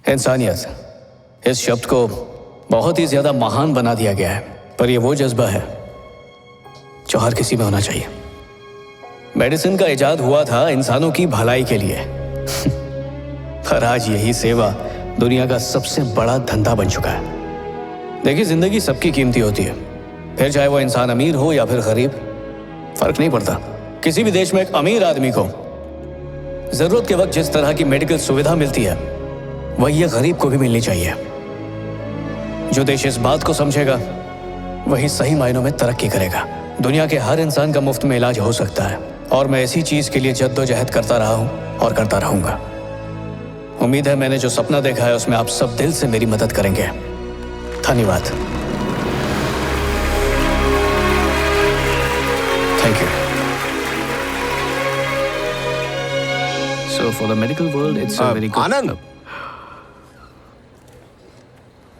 इंसानियत इस शब्द को बहुत ही ज्यादा महान बना दिया गया है, पर यह वो जज्बा है जो हर किसी में होना चाहिए। मेडिसिन का इजाद हुआ था इंसानों की भलाई के लिए पर आज यही सेवा दुनिया का सबसे बड़ा धंधा बन चुका है। देखिए, जिंदगी सबकी कीमती होती है, फिर चाहे वो इंसान अमीर हो या फिर गरीब, फर्क नहीं पड़ता। किसी भी देश में एक अमीर आदमी को जरूरत के वक्त जिस तरह की मेडिकल सुविधा मिलती है वही ये गरीब को भी मिलनी चाहिए। जो देश इस बात को समझेगा वही सही मायनों में तरक्की करेगा। दुनिया के हर इंसान का मुफ्त में इलाज हो सकता है और मैं इसी चीज के लिए जद्दोजहद करता रहा हूं और करता रहूंगा। उम्मीद है मैंने जो सपना देखा है उसमें आप सब दिल से मेरी मदद करेंगे। धन्यवाद। Thank you. So for the medical world, it's a very good. आनंद,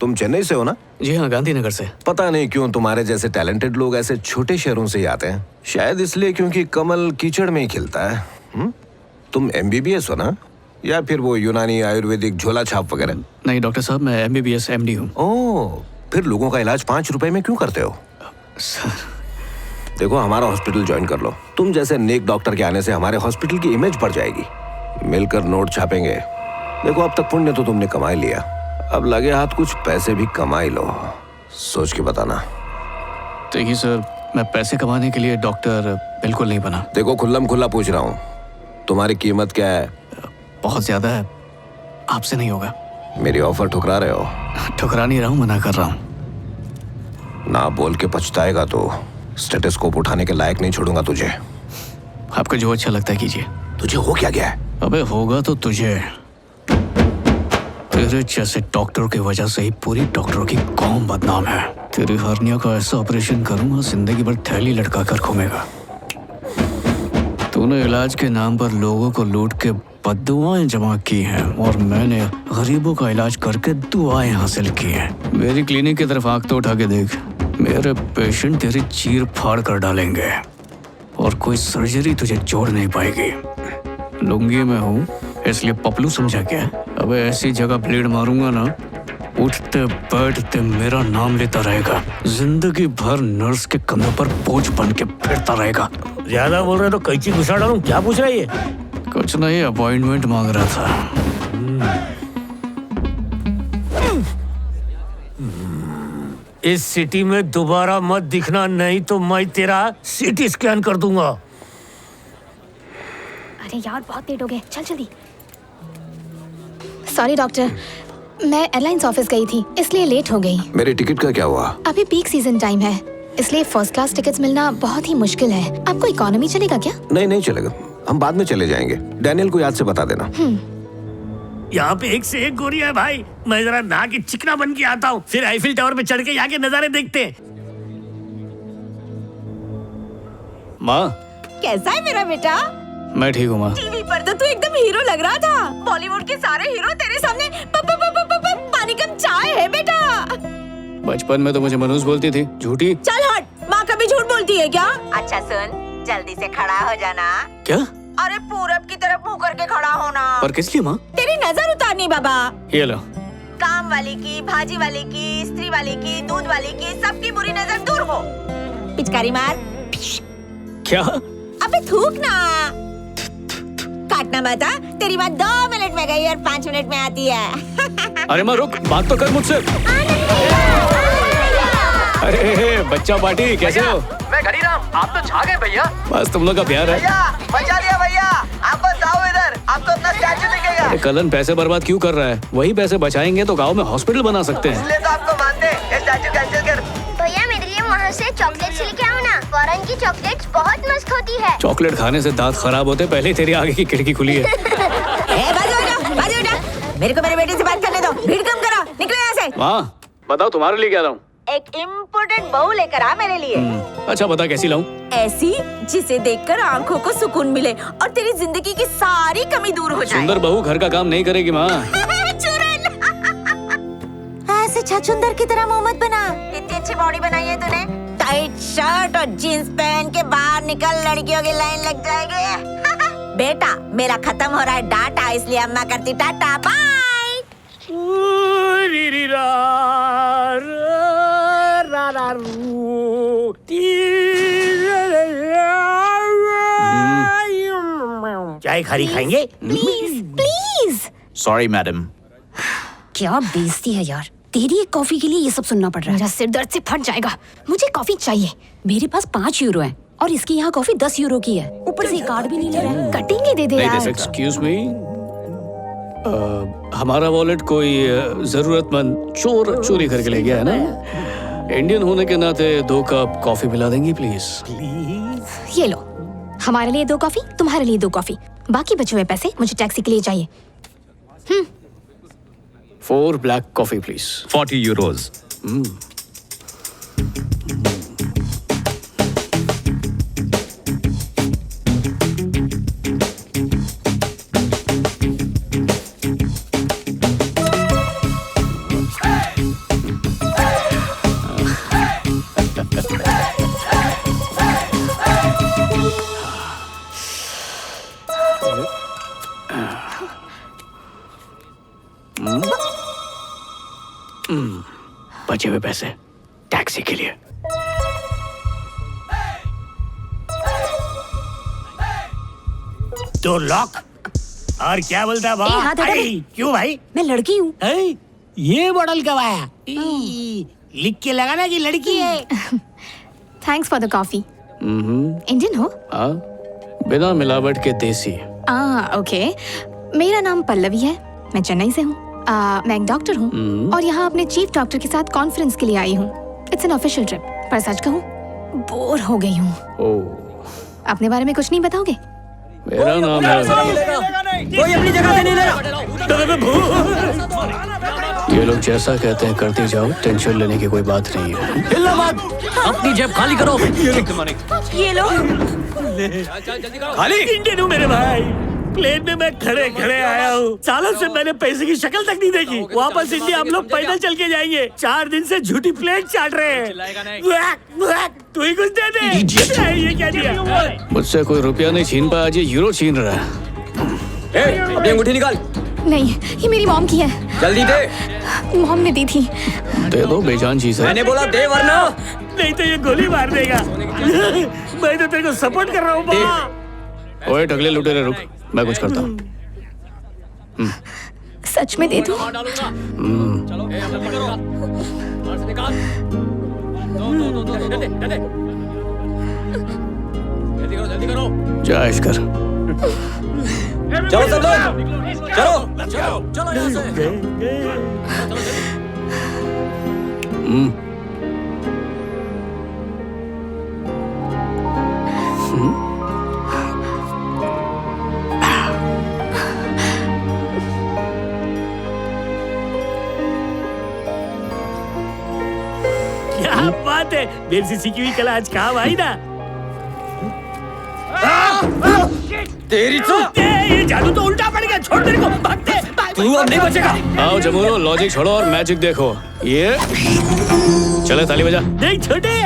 तुम चेन्नई से हो ना? जी हाँ, गांधीनगर से। पता नहीं क्यों तुम्हारे जैसे टैलेंटेड लोग ऐसे छोटे शहरों से ही आते हैं। शायद इसलिए क्योंकि कमल कीचड़ में ही खिलता है। तुम MBBS हो ना, या फिर वो यूनानी आयुर्वेदिक झोला छाप वगैरह? नहीं डॉक्टर साहब, मैं MBBS MD हूँ। ओह, फिर लोगों का इलाज 5 रुपए में क्यों करते हो? सर देखो, हमारा हॉस्पिटल ज्वाइन कर लो। तुम जैसे नेक डॉक्टर के आने से हमारे हॉस्पिटल की इमेज बढ़ जाएगी। मिलकर नोट छापेंगे। देखो, अब तक पुण्य तो तुमने कमा ही लिया, अब लगे हाथ कुछ पैसे भी कमा ही लो। सोच के बताना। देखिए सर, मैं पैसे कमाने के लिए डॉक्टर बिल्कुल नहीं बना। देखो, खुल्लम खुल्ला पूछ रहा हूँ, तुम्हारी कीमत क्या है? बहुत ज्यादा है, आपसे नहीं होगा। मेरी ऑफर ठुकरा रहे हो? ठुकरा नहीं रहा हूँ, मना कर रहा हूँ। ना बोल के पछताएगा तो स्टेथोस्कोप उठाने के लायक नहीं छोड़ूंगा तुझे। आपको जो अच्छा लगता है कीजिए। तुझे हो क्या गया है? अबे होगा तो तुझे। तेरे जैसे डॉक्टर की वजह से ही पूरी डॉक्टरों की कौम बदनाम है। तेरी हर्निया का ऐसा ऑपरेशन करूंगा, जिंदगी भर थैली लटका कर घूमेगा। तूने इलाज के नाम पर लोगों को लूट के बद्दुआएं जमा की हैं और मैंने गरीबों का इलाज करके दुआएं हासिल की हैं। मेरी क्लिनिक की तरफ आंख तो उठा के देख, मेरे पेशेंट तेरी चीर फाड़ कर डालेंगे और कोई सर्जरी तुझे जोड़ नहीं पाएगी। लुंगी में हूँ इसलिए पपलू समझा क्या? अबे ऐसी जगह ब्लेड मारूंगा ना, उठते बैठते मेरा नाम लेता रहेगा। जिंदगी भर नर्स के कंधों पर बोझ बन के फिरता रहेगा। ज्यादा बोल रहे तो कैची घुसा डालूं। क्या पूछ रही है? कुछ नहीं, अपॉइंटमेंट मांग रहा था। इस सिटी में दोबारा मत दिखना, नहीं तो मैं तेरा CT स्कैन कर दूंगा। अरे यार, बहुत लेट हो गए, चल जल्दी। सॉरी डॉक्टर, मैं एयरलाइंस ऑफिस गई थी इसलिए लेट हो गई। मेरे टिकट का क्या हुआ? अभी पीक सीजन टाइम है इसलिए फर्स्ट क्लास टिकट्स मिलना बहुत ही मुश्किल है। आपको इकोनॉमी चलेगा क्या? नहीं चलेगा, हम बाद में चले जाएंगे। डैनियल को याद से बता देना। यहाँ पे एक से एक गोरी है भाई। मैं जरा नहा के चिकना बन के आता हूँ, फिर आईफिल टावर पे चढ़ के यहाँ के नजारे देखते हैं। माँ, कैसा है मेरा बेटा? मैं ठीक हूँ माँ। टीवी पर तो तू एकदम हीरो लग रहा था। बॉलीवुड के सारे हीरो तेरे सामने पानी कम चाय है बेटा। बचपन में तो मुझे मनूस बोलती थी, झूठी। चल हट, माँ कभी झूठ बोलती है क्या? अच्छा सुन, जल्दी से खड़ा हो जाना। क्या? अरे पूरब की तरफ मुंह करके खड़ा होना। पर किस लिए माँ? तेरी नजर उतारनी बाबा। ये लो। काम वाली की, भाजी वाली की, स्त्री वाली की, दूध वाली की, सबकी बुरी नजर दूर हो। पिचकारी मार। क्या? अबे थूक ना। काटना मत, तेरी बात 2 मिनट में गई और 5 मिनट में आती है। अरे माँ रुक, बात तो कर मुझसे। अरे बच्चा पार्टी, कैसे हो? मैं घड़ीराम, आप तो छा गए भैया। बस तुम लोग का प्यार है। भैया बचा लिया भैया, आप बस आओ इधर, आपको अपना स्टैचू दिखेगा। अरे कलन पैसे बर्बाद क्यों कर रहा है? वही पैसे बचाएंगे तो गांव में हॉस्पिटल बना सकते हैं। इसलिए तो आपको मानते हैं, ये स्टैचू कैंसिल कर। भैया मेरे लिए वहाँ से चॉकलेट्स लेके आओ ना, फॉरेन की चॉकलेट्स बहुत मस्त होती है। चॉकलेट खाने से दांत खराब होते, पहले तेरे आगे की खिड़की खुली है। मेरे को मेरे बेटे से बात करने दो। भीड़ कम करो, निकलो यहाँ से। माँ बताओ, तुम्हारे लिए क्या लाऊं? एक इम्पोर्टेंट बहू लेकर आ मेरे लिए। अच्छा बता, कैसी लाऊं? ऐसी जिसे देखकर आंखों को सुकून मिले और तेरी जिंदगी की सारी कमी दूर हो जाए। सुंदर बहू घर का काम नहीं करेगी माँ। ऐसे छछुंदर की तरह मोहम्मद बना। इतनी अच्छी बॉडी बनाई है तूने। टाइट शर्ट और जीन्स पहन के बाहर निकल, लड़कियों की लाइन लग जाएगी। बेटा मेरा खत्म हो रहा है डाटा, इसलिए अम्मा करती टाटा बाय। चाय खारी खाएंगे? Please please. Sorry madam. क्या बेइज्जती है यार, तेरी एक कॉफी के लिए ये सब सुनना पड़ रहा है। मेरा सिर दर्द से फट जाएगा, मुझे कॉफी चाहिए। मेरे पास 5 यूरो है और इसकी यहाँ कॉफी 10 यूरो की है, ऊपर से कार्ड भी नहीं ले रहा है। कटिंग दे दे यार। एक्सक्यूज मी, हमारा वॉलेट कोई जरूरतमंद चोर चोरी करके ले गया है ना? इंडियन होने के नाते 2 कप कॉफी पिला देंगी प्लीज? ये लो, हमारे लिए 2 कॉफी, तुम्हारे लिए 2 कॉफी। बाकी बचे हुए पैसे मुझे टैक्सी के लिए चाहिए। 4 ब्लैक कॉफी प्लीज। 40 यूरोज। बचे हुए पैसे टैक्सी के लिए। तो लॉक। और क्या बोलता ए, हाथ हटा दे। क्यों भाई? मैं लड़की हूँ। ये मॉडल कब आया? लिख के लगाना कि लड़की है। Thanks for the coffee. Indian हो? हाँ, बिना मिलावट के देसी। ओके। मेरा नाम पल्लवी है, मैं चेन्नई से हूँ। मैं एक डॉक्टर हूँ और यहाँ अपने चीफ डॉक्टर के साथ कॉन्फ्रेंस के लिए आई हूँ। इट्स एन ऑफिशियल ट्रिप, पर सच कहूँ बोर हो गई हूँ। अपने बारे में कुछ नहीं बताओगे? मेरा नाम है, कोई अपनी जगह से नहीं ले रहा। ये लोग जैसा कहते हैं करते जाओ, टेंशन लेने की कोई बात नहीं है। अपनी जेब खाली करो। ये लो। खाली इंडियन हूँ मेरे भाई। प्लेन में मैं खड़े खड़े आया हूँ। सालों से मैंने पैसे की शक्ल तक नहीं देखी। वापस इंडिया हम लोग पैदल चल के जाएंगे। 4 दिन से झूठी प्लेट चाट रहे हैं। तू ही कुछ दे दे। ये क्या दिया? मुझसे कोई रुपया नहीं छीन पाया, आज ये यूरो छीन रहा है। अपनी अंगूठी निकाल। नहीं, ये मेरी मॉम की है। जल्दी दे। मॉम ने दी थी। दे दो, बेजान चीज है। मैंने बोला दे वरना। नहीं तो ये गोली मार देगा। मैं तो तेरे को सपोर्ट कर रहा हूँ। ओए टकले लुटेरे, रुक, मैं कुछ करता हूँ। सच में दे दूँ? जा ऐश कर। चलो सब लोग, चलो। क्या बात है, मेरे से सीखी हुई कला आज काम आई ना। तेरी तो ये जादू तो उल्टा पड़ गया। छोड़ मेरे को, भागते। तू अब नहीं बचेगा। आओ जमुनो, लॉजिक छोड़ो और मैजिक देखो। ये चले, ताली बजा। देख छोटे।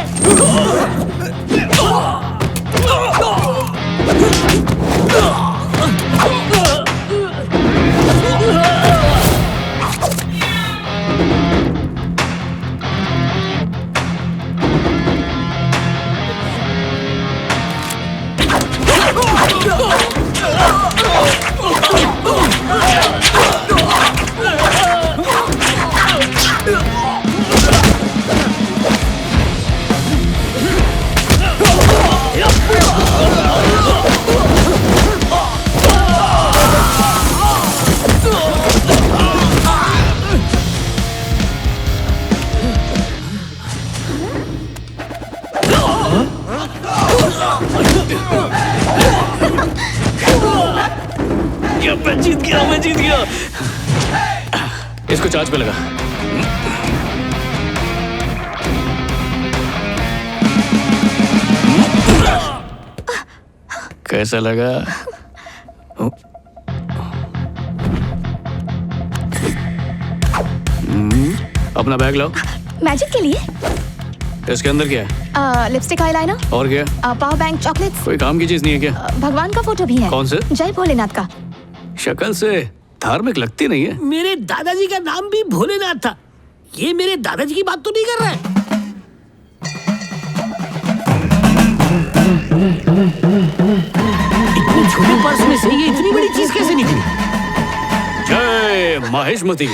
मैं जीत गया। इसको चार्ज पे लगा। कैसा लगा? अपना बैग लाओ। मैजिक के लिए? इसके अंदर क्या है? लिपस्टिक, आईलाइनर और क्या? Power bank, chocolates. कोई काम की चीज नहीं है क्या? भगवान का फोटो भी है। कौन से? जय भोलेनाथ का। शक्ल से धार्मिक लगती नहीं है। मेरे दादाजी का नाम भी भोलेनाथ था। ये मेरे दादाजी की बात तो नहीं कर रहा है। इतनी छोटी पर्स में से ये इतनी बड़ी चीज कैसे निकली? जय माहेशमती।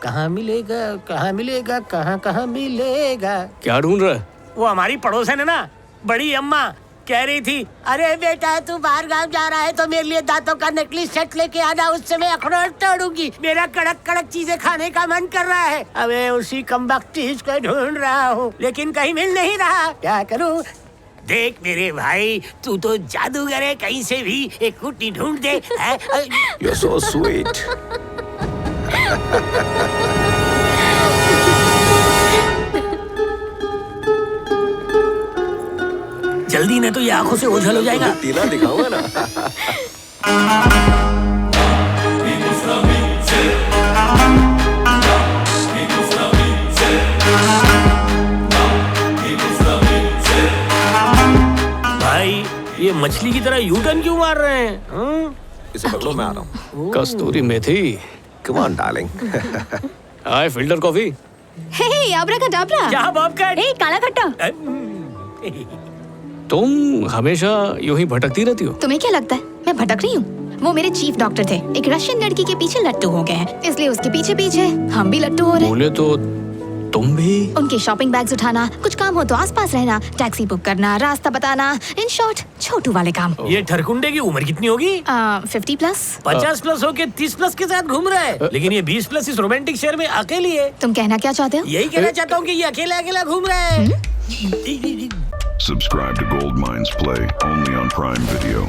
कहाँ मिलेगा, कहाँ मिलेगा, कहाँ मिलेगा? क्या ढूंढ रहा है? वो हमारी पड़ोसन है ना, बड़ी अम्मा कह रही थी, अरे बेटा तू बाहर गांव जा रहा है तो मेरे लिए दांतों का नकली सेट लेके आना, उससे मैं अखरोट तोड़ूंगी। मेरा कड़क कड़क चीजें खाने का मन कर रहा है। अब मैं उसी कमबख्त चीज को ढूंढ रहा हूँ, लेकिन कहीं मिल नहीं रहा। क्या करूँ? देख मेरे भाई, तू तो जादूगर है, कहीं से भी एक कुट्टी ढूंढ दे। You're so sweet. जल्दी नहीं तो ये आंखों से ओझल हो जाएगा। टीला दिखाऊंगा ना। भाई ये मछली की तरह यूटर्न क्यों मार रहे हैं? इसे पकड़ो, मैं आ रहा हूँ। कस्तूरी मेथी। Come on, darling. Hi filter coffee. Hey abracadabra. क्या बॉबकैट? ए काला खट्टा। तुम हमेशा यूं ही भटकती रहती हो। तुम्हें क्या लगता है मैं भटक रही हूँ? वो मेरे चीफ डॉक्टर थे, एक रशियन लड़की के पीछे लट्टू हो गए हैं, इसलिए उसके पीछे पीछे हम भी लट्टू हो रहे हैं। बोले तो तुम भी। उनके शॉपिंग बैग्स उठाना, कुछ काम हो तो आसपास रहना, टैक्सी बुक करना, रास्ता बताना, इन शॉर्ट छोटू वाले काम। ये ठरकुंडे की उम्र कितनी होगी? 50+। 50+ होके 30+ के साथ घूम रहा है, लेकिन ये 20+ इस रोमांटिक शहर में अकेली है। तुम कहना क्या चाहते हो? यही कहना चाहता हूँ कि ये अकेला अकेला घूम रहा है। Subscribe to Gold Mines Play only on Prime Video.